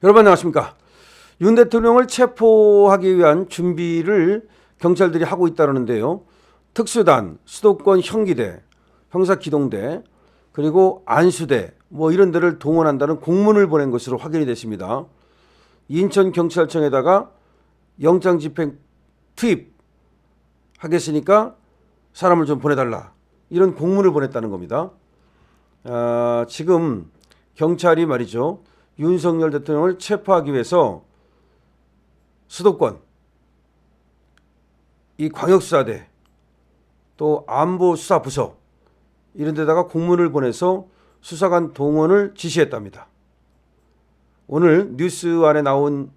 여러분 안녕하십니까? 윤 대통령을 체포하기 위한 준비를 경찰들이 하고 있다는데요. 특수단, 수도권 형기대, 형사기동대, 그리고 안수대 이런 데를 동원한다는 공문을 보낸 것으로 확인이 됐습니다. 인천경찰청에다가 영장집행 투입하겠으니까 사람을 좀 보내달라, 이런 공문을 보냈다는 겁니다. 지금 경찰이 말이죠, 윤석열 대통령을 체포하기 위해서 수도권, 이 광역수사대, 또 안보수사부서 이런 데다가 공문을 보내서 수사관 동원을 지시했답니다. 오늘 뉴스 안에 나온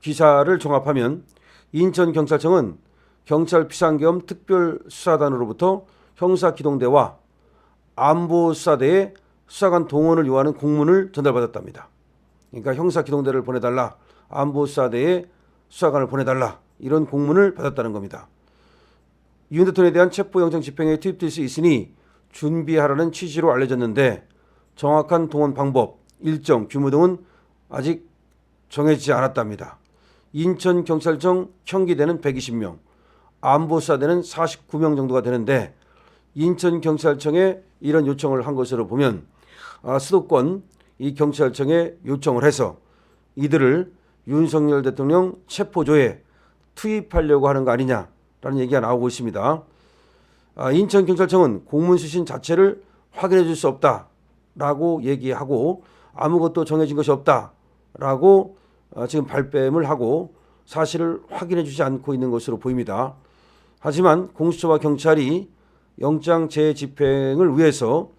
기사를 종합하면 인천경찰청은 경찰 비상계엄 특별수사단으로부터 형사기동대와 안보수사대에 수사관 동원을 요하는 공문을 전달받았답니다. 그러니까 형사기동대를 보내달라, 안보수사대에 수사관을 보내달라, 이런 공문을 받았다는 겁니다. 윤 대통령에 대한 체포영장 집행에 투입될 수 있으니 준비하라는 취지로 알려졌는데 정확한 동원 방법, 일정, 규모 등은 아직 정해지지 않았답니다. 인천경찰청 형기대는 120명, 안보수사대는 49명 정도가 되는데 인천경찰청에 이런 요청을 한 것으로 보면 수도권 이 경찰청에 요청을 해서 이들을 윤석열 대통령 체포조에 투입하려고 하는 거 아니냐라는 얘기가 나오고 있습니다. 인천경찰청은 공문 수신 자체를 확인해 줄 수 없다라고 얘기하고 아무것도 정해진 것이 없다라고 지금 발뺌을 하고 사실을 확인해 주지 않고 있는 것으로 보입니다. 하지만 공수처와 경찰이 영장 재집행을 위해서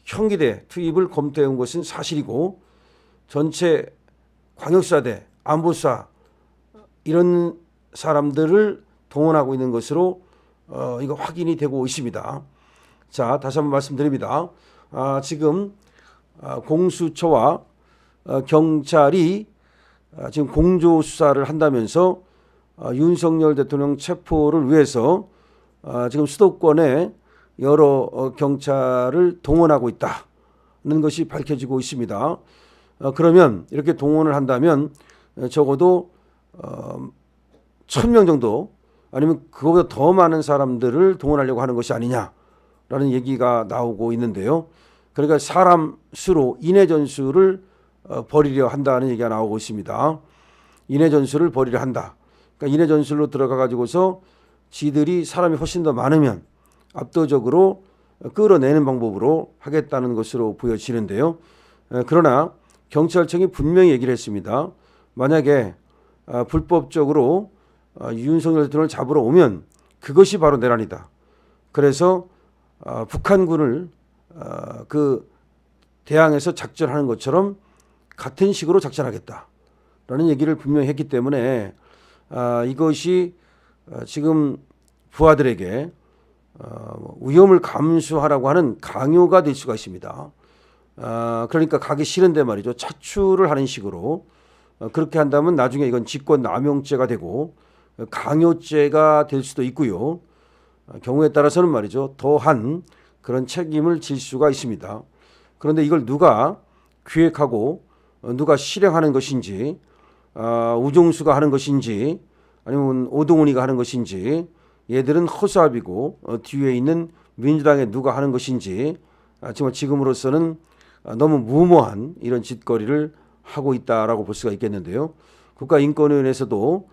형기대 투입을 검토해 온 것은 사실이고 전체 광역수사대, 안보수사 이런 사람들을 동원하고 있는 것으로 이거 확인이 되고 있습니다. 자, 다시 한번 말씀드립니다. 지금 공수처와 경찰이 지금 공조 수사를 한다면서 윤석열 대통령 체포를 위해서 지금 수도권에 여러 경찰을 동원하고 있다는 것이 밝혀지고 있습니다. 그러면 이렇게 동원을 한다면 적어도 1,000명 정도 아니면 그거보다 더 많은 사람들을 동원하려고 하는 것이 아니냐라는 얘기가 나오고 있는데요. 그러니까 사람 수로 인해 전술을 벌이려 한다는 얘기가 나오고 있습니다. 인해 전술을 벌이려 한다. 그러니까 인해 전술로 들어가 가지고서 지들이 사람이 훨씬 더 많으면 압도적으로 끌어내는 방법으로 하겠다는 것으로 보여지는데요. 그러나 경찰청이 분명히 얘기를 했습니다. 만약에 불법적으로 윤석열 대통령을 잡으러 오면 그것이 바로 내란이다. 그래서 북한군을 대항해서 작전하는 것처럼 같은 식으로 작전하겠다라는 얘기를 분명히 했기 때문에 이것이 지금 부하들에게 위험을 감수하라고 하는 강요가 될 수가 있습니다. 그러니까 가기 싫은데 말이죠. 차출을 하는 식으로 그렇게 한다면 나중에 이건 직권남용죄가 되고 강요죄가 될 수도 있고요. 경우에 따라서는 말이죠. 더한 그런 책임을 질 수가 있습니다. 그런데 이걸 누가 기획하고 누가 실행하는 것인지, 우종수가 하는 것인지 아니면 오동훈이가 하는 것인지, 얘들은 허수아비고 뒤에 있는 민주당에 누가 하는 것인지 정말 지금으로서는 너무 무모한 이런 짓거리를 하고 있다라고 볼 수가 있겠는데요. 국가인권위원회에서도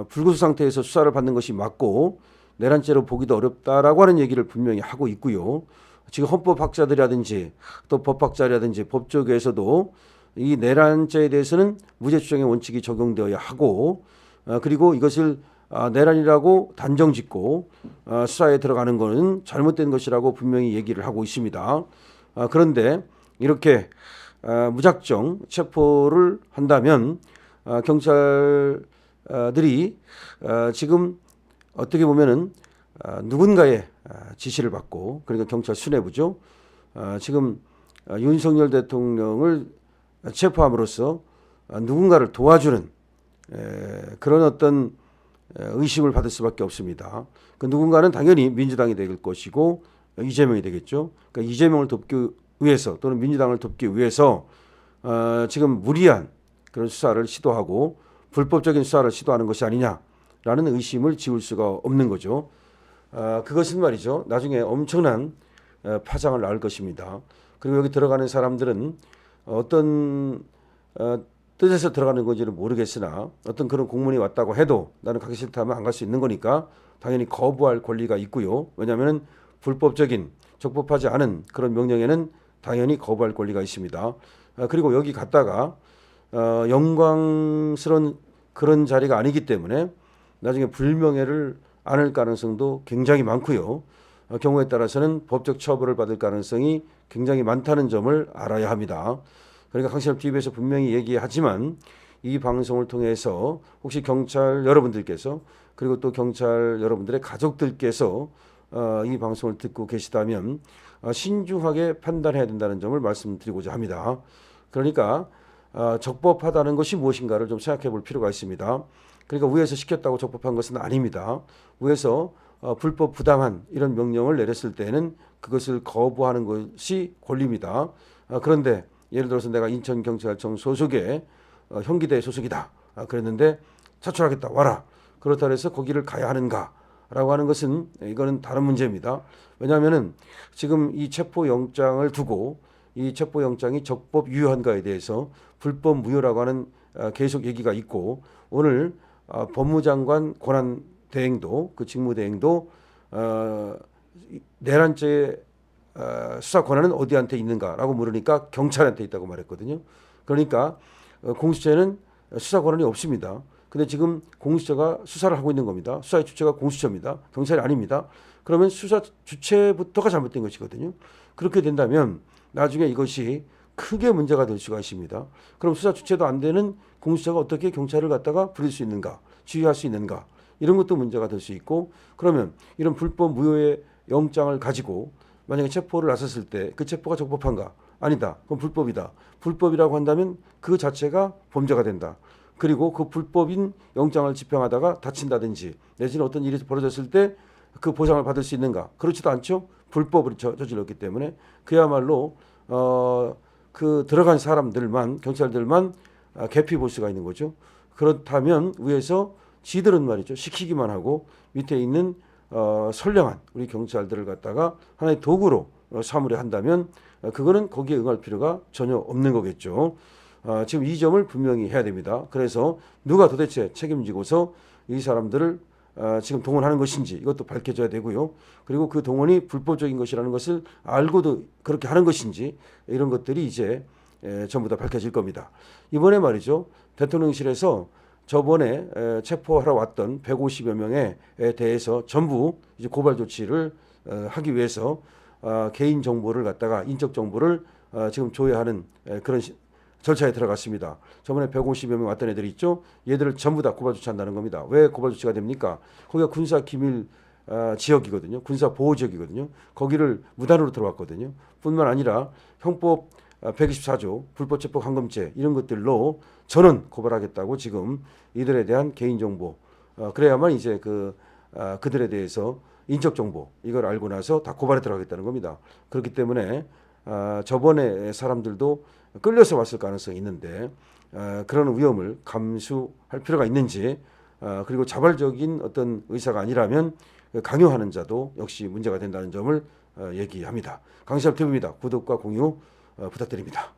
불구속 상태에서 수사를 받는 것이 맞고 내란죄로 보기도 어렵다라고 하는 얘기를 분명히 하고 있고요. 지금 헌법학자들이라든지 또 법학자라든지 법조계에서도 이 내란죄에 대해서는 무죄 추정의 원칙이 적용되어야 하고 그리고 이것을 내란이라고 단정짓고 수사에 들어가는 것은 잘못된 것이라고 분명히 얘기를 하고 있습니다. 그런데 이렇게 무작정 체포를 한다면 경찰들이 지금 어떻게 보면은 누군가의 지시를 받고, 그러니까 경찰 수뇌부죠. 지금 윤석열 대통령을 체포함으로써 누군가를 도와주는 그런 어떤 의심을 받을 수밖에 없습니다. 그 누군가는 당연히 민주당이 될 것이고 이재명이 되겠죠. 그러니까 이재명을 돕기 위해서 또는 민주당을 돕기 위해서 지금 무리한 그런 수사를 시도하고 불법적인 수사를 시도하는 것이 아니냐라는 의심을 지울 수가 없는 거죠. 그것은 말이죠. 나중에 엄청난 파장을 낳을 것입니다. 그리고 여기 들어가는 사람들은 어떤 뜻에서 들어가는 건지는 모르겠으나 어떤 그런 공문이 왔다고 해도 나는 가기 싫다면 안 갈 수 있는 거니까 당연히 거부할 권리가 있고요. 왜냐하면 불법적인 적법하지 않은 그런 명령에는 당연히 거부할 권리가 있습니다. 그리고 여기 갔다가 영광스러운 그런 자리가 아니기 때문에 나중에 불명예를 안을 가능성도 굉장히 많고요. 경우에 따라서는 법적 처벌을 받을 가능성이 굉장히 많다는 점을 알아야 합니다. 그러니까 강신업 TV에서 분명히 얘기하지만 이 방송을 통해서 혹시 경찰 여러분들께서 그리고 또 경찰 여러분들의 가족들께서 이 방송을 듣고 계시다면 신중하게 판단해야 된다는 점을 말씀드리고자 합니다. 그러니까 적법하다는 것이 무엇인가를 좀 생각해 볼 필요가 있습니다. 그러니까 위에서 시켰다고 적법한 것은 아닙니다. 위에서 불법 부당한 이런 명령을 내렸을 때는 그것을 거부하는 것이 권리입니다. 그런데 예를 들어서 내가 인천경찰청 소속의 형기대 소속이다. 그랬는데 차출하겠다. 와라. 그렇다 해서 거기를 가야 하는가라고 하는 것은 이거는 다른 문제입니다. 왜냐하면은 지금 이 체포영장을 두고 이 체포영장이 적법 유효한가에 대해서 불법 무효라고 하는 계속 얘기가 있고 오늘 법무장관 권한 대행도 그 직무 대행도 내란죄 수사 권한은 어디한테 있는가라고 물으니까 경찰한테 있다고 말했거든요. 그러니까 공수처는 수사 권한이 없습니다. 근데 지금 공수처가 수사를 하고 있는 겁니다. 수사의 주체가 공수처입니다. 경찰이 아닙니다. 그러면 수사 주체부터가 잘못된 것이거든요. 그렇게 된다면 나중에 이것이 크게 문제가 될 수가 있습니다. 그럼 수사 주체도 안 되는 공수처가 어떻게 경찰을 갖다가 부릴 수 있는가, 지휘할 수 있는가, 이런 것도 문제가 될 수 있고, 그러면 이런 불법 무효의 영장을 가지고 만약에 체포를 나섰을 때 그 체포가 적법한가? 아니다. 그럼 불법이다. 불법이라고 한다면 그 자체가 범죄가 된다. 그리고 그 불법인 영장을 집행하다가 다친다든지 내지는 어떤 일이 벌어졌을 때 그 보상을 받을 수 있는가? 그렇지도 않죠. 불법을 저질렀기 때문에 그야말로 그 들어간 사람들만 경찰들만 개피 볼 수가 있는 거죠. 그렇다면 위에서 지들은 말이죠. 시키기만 하고 밑에 있는 선량한 우리 경찰들을 갖다가 하나의 도구로 삼으려 한다면 그거는 거기에 응할 필요가 전혀 없는 거겠죠. 지금 이 점을 분명히 해야 됩니다. 그래서 누가 도대체 책임지고서 이 사람들을 지금 동원하는 것인지 이것도 밝혀져야 되고요. 그리고 그 동원이 불법적인 것이라는 것을 알고도 그렇게 하는 것인지 이런 것들이 이제 전부 다 밝혀질 겁니다. 이번에 말이죠. 대통령실에서 저번에 체포하러 왔던 150여 명에 대해서 전부 이제 고발 조치를 하기 위해서 개인 정보를 갖다가 인적 정보를 지금 조회하는 그런 절차에 들어갔습니다. 저번에 150여 명 왔던 애들이 있죠. 얘들을 전부 다 고발 조치한다는 겁니다. 왜 고발 조치가 됩니까? 거기가 군사 기밀 지역이거든요. 군사 보호 지역이거든요. 거기를 무단으로 들어왔거든요. 뿐만 아니라 형법 124조 불법 체포 감금죄 이런 것들로 전원 고발하겠다고 지금 이들에 대한 개인 정보 그래야만 이제 그들에 대해서 인적 정보 이걸 알고 나서 다 고발에 들어가겠다는 겁니다. 그렇기 때문에 저번에 사람들도 끌려서 왔을 가능성이 있는데 그런 위험을 감수할 필요가 있는지 그리고 자발적인 어떤 의사가 아니라면 강요하는 자도 역시 문제가 된다는 점을 얘기합니다. 강신업 TV입니다. 구독과 공유 부탁드립니다.